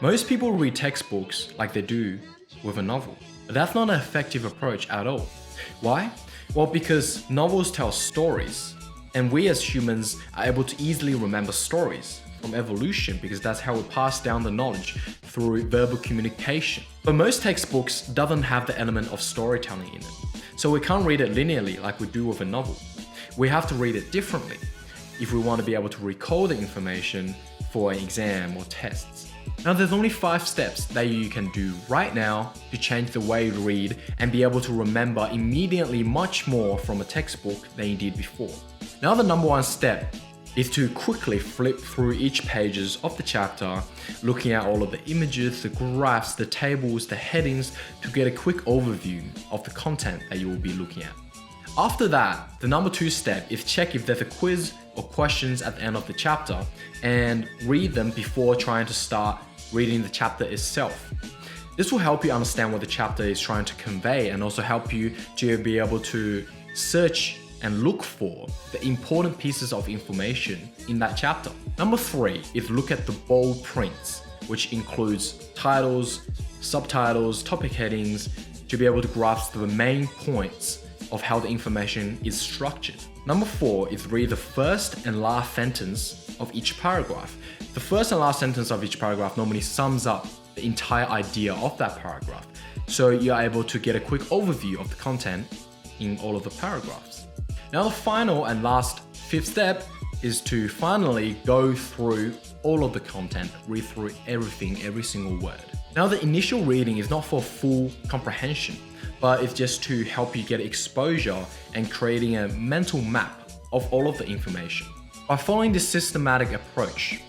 Most people read textbooks like they do with a novel. But that's not an effective approach at all. Why? Well, because novels tell stories, and we as humans are able to easily remember stories from evolution because that's how we pass down the knowledge through verbal communication. But most textbooks doesn't have the element of storytelling in it. So we can't read it linearly like we do with a novel. We have to read it differently if we want to be able to recall the information for an exam or tests. Now there's only 5 steps that you can do right now to change the way you read and be able to remember immediately much more from a textbook than you did before. Now the number 1 step is to quickly flip through each pages of the chapter, looking at all of the images, the graphs, the tables, the headings to get a quick overview of the content that you will be looking at. After that, the number 2 step is check if there's a quiz or questions at the end of the chapter and read them before trying to start reading the chapter itself. This will help you understand what the chapter is trying to convey and also help you to be able to search and look for the important pieces of information in that chapter. Number 3 is look at the bold prints, which includes titles, subtitles, topic headings, to be able to grasp the main points of how the information is structured. Number 4 is read the first and last sentence of each paragraph. The first and last sentence of each paragraph normally sums up the entire idea of that paragraph, so you're able to get a quick overview of the content in all of the paragraphs. Now the final and last 5th step is to finally go through all of the content, read through everything, every single word. Now the initial reading is not for full comprehension, but it's just to help you get exposure and creating a mental map of all of the information. By following this systematic approach,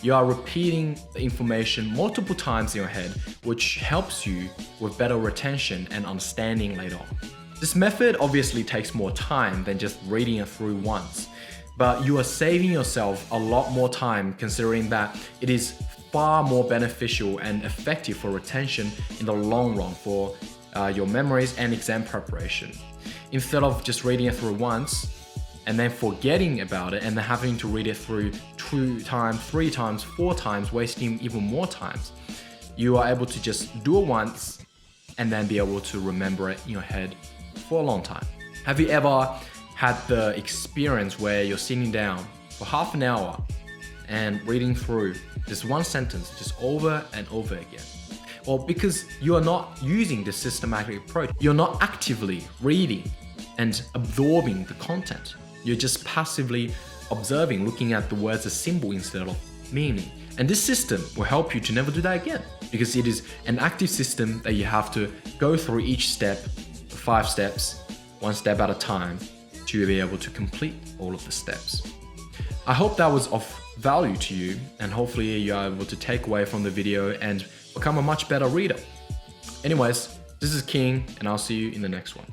you are repeating the information multiple times in your head, which helps you with better retention and understanding later on. This method obviously takes more time than just reading it through once, but you are saving yourself a lot more time considering that it is far more beneficial and effective for retention in the long run for your memories and exam preparation. Instead of just reading it through once and then forgetting about it and then having to read it through 2 times, 3 times, 4 times, wasting even more times, you are able to just do it once and then be able to remember it in your head for a long time. Have you ever had the experience where you're sitting down for half an hour and reading through this one sentence just over and over again? Well, because you are not using this systematic approach, you're not actively reading and absorbing the content. You're just passively observing, looking at the words as symbol instead of meaning. And this system will help you to never do that again because it is an active system that you have to go through each step, 5 steps, 1 step at a time to be able to complete all of the steps. I hope that was of value to you and hopefully you are able to take away from the video and become a much better reader. Anyways, this is King and I'll see you in the next one.